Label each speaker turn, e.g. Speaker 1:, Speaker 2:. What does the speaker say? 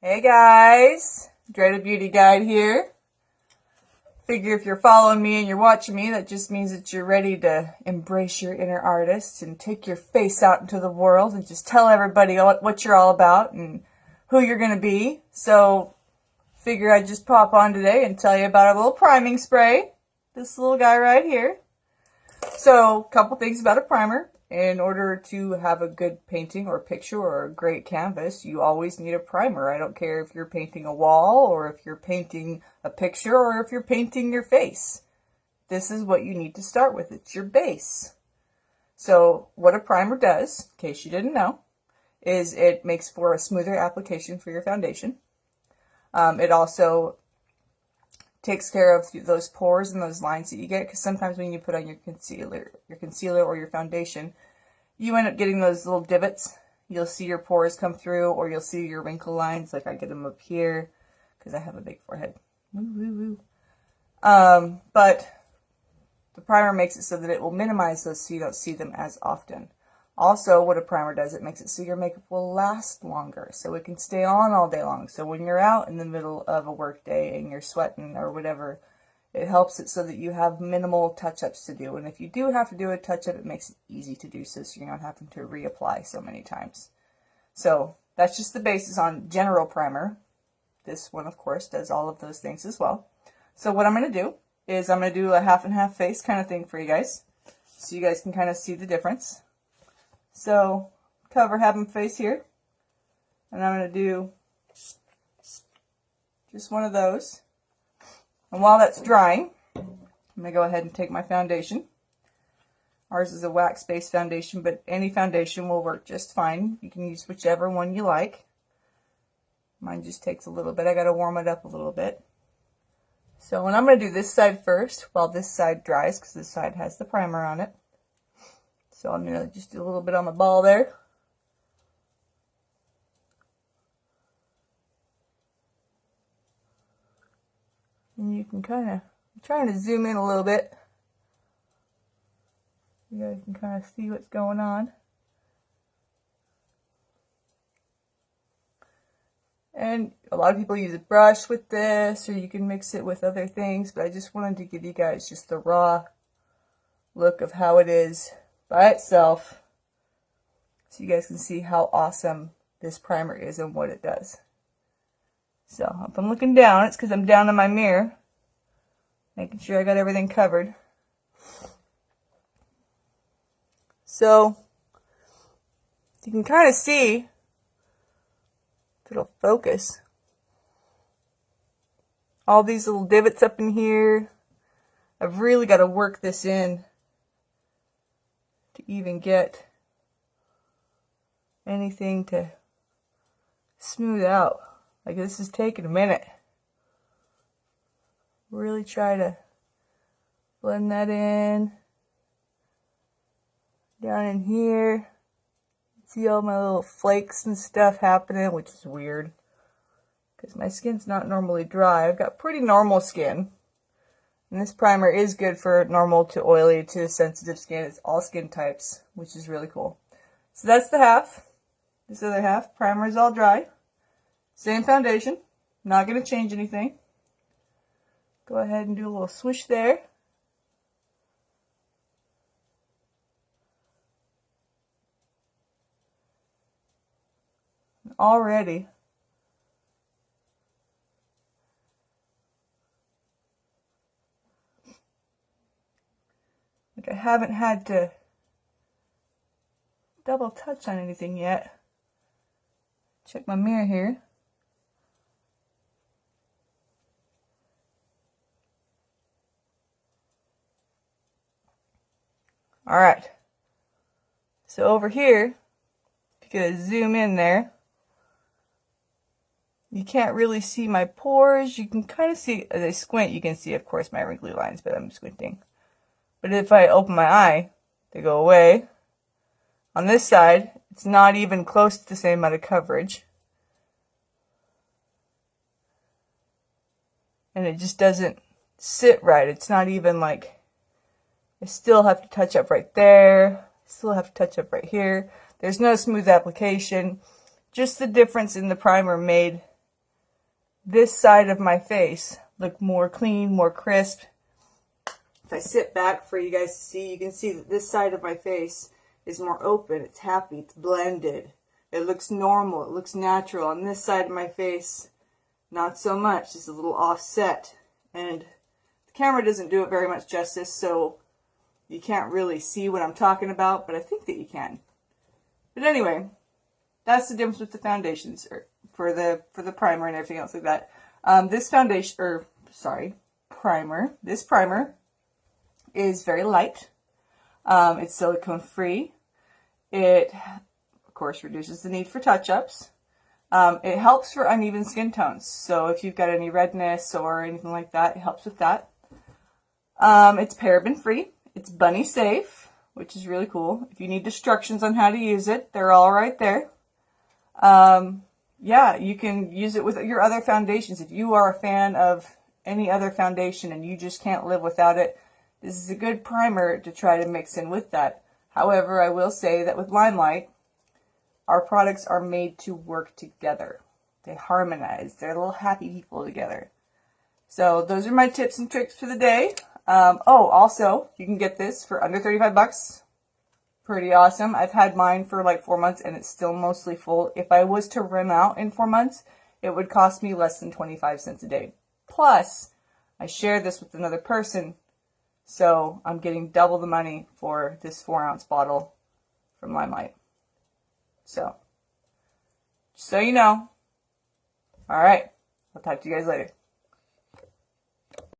Speaker 1: Hey guys, Dreaded Beauty Guide here. Figure if you're following me and you're watching me, that just means that you're ready to embrace your inner artist and take your face out into the world and just tell everybody what you're all about and who you're going to be. So, figure I'd just pop on today and tell you about a little priming spray. This little guy right here. So, a couple things about a primer. In order to have a good painting or picture or a great canvas, you always need a primer. I don't care if you're painting a wall or if you're painting a picture or if you're painting your face. This is what you need to start with. It's your base. So what a primer does, in case you didn't know, is it makes for a smoother application for your foundation. It also takes care of those pores and those lines that you get, because sometimes when you put on your concealer or your foundation, you end up getting those little divots. You'll see your pores come through, or you'll see your wrinkle lines, like I get them up here because I have a big forehead. Woo, woo, woo. But the primer makes it so that it will minimize those so you don't see them as often. Also, what a primer does, it makes it so your makeup will last longer, so it can stay on all day long. So when you're out in the middle of a work day and you're sweating or whatever, it helps it so that you have minimal touch-ups to do. And if you do have to do a touch-up, it makes it easy to do so you're not having to reapply so many times. So that's just the basis on general primer. This one, of course, does all of those things as well. So what I'm going to do is I'm going to do a half and half face kind of thing for you guys, so you guys can kind of see the difference. So, cover half my face here, and I'm going to do just one of those. And while that's drying, I'm going to go ahead and take my foundation. Ours is a wax-based foundation, but any foundation will work just fine. You can use whichever one you like. Mine just takes a little bit. I got to warm it up a little bit. So, and I'm going to do this side first while this side dries, because this side has the primer on it. So I'm going to just do a little bit on the ball there. And you can kind of, I'm trying to zoom in a little bit. You guys can kind of see what's going on. And a lot of people use a brush with this, or you can mix it with other things, but I just wanted to give you guys just the raw look of how it is by itself, so you guys can see how awesome this primer is and what it does. So if I'm looking down, it's because I'm down in my mirror, making sure I got everything covered. So you can kind of see, if it'll focus, all these little divots up in here. I've really got to work this in to even get anything to smooth out. Like, this is taking a minute. Really try to blend that in. Down in here. See all my little flakes and stuff happening, which is weird, because my skin's not normally dry. I've got pretty normal skin. And this primer is good for normal to oily to sensitive skin. It's all skin types, which is really cool. So that's the half. This other half, primer is all dry. Same foundation. Not going to change anything. Go ahead and do a little swish there. And already, I haven't had to double touch on anything yet. Check my mirror here. Alright. So over here, if you could zoom in there, you can't really see my pores. You can kind of see, as I squint, you can see, of course, my wrinkly lines, but I'm squinting. But if I open my eye, they go away. On this side, it's not even close to the same amount of coverage. And it just doesn't sit right. It's not even like, I still have to touch up right there. Still have to touch up right here. There's no smooth application. Just the difference in the primer made this side of my face look more clean, more crisp. If I sit back for you guys to see, you can see that this side of my face is more open, it's happy, it's blended. It looks normal, it looks natural. On this side of my face, not so much, it's a little offset. And the camera doesn't do it very much justice, so you can't really see what I'm talking about, but I think that you can. But anyway, that's the difference with the foundations, or for the primer and everything else like that. This primer is very light. It's silicone free. It, of course, reduces the need for touch-ups. It helps for uneven skin tones. So if you've got any redness or anything like that, it helps with that. It's paraben free. It's bunny safe, which is really cool. If you need instructions on how to use it, they're all right there. Yeah, you can use it with your other foundations. If you are a fan of any other foundation and you just can't live without it, this is a good primer to try to mix in with that. However, I will say that with Limelight, our products are made to work together. They harmonize. They're little happy people together. So those are my tips and tricks for the day. Also, you can get this for under 35 bucks. Pretty awesome. I've had mine for like 4 months and it's still mostly full. If I was to rim out in 4 months, it would cost me less than 25 cents a day. Plus, I share this with another person, so I'm getting double the money for this 4-ounce bottle from Limelight. So, just so you know. Alright, I'll talk to you guys later.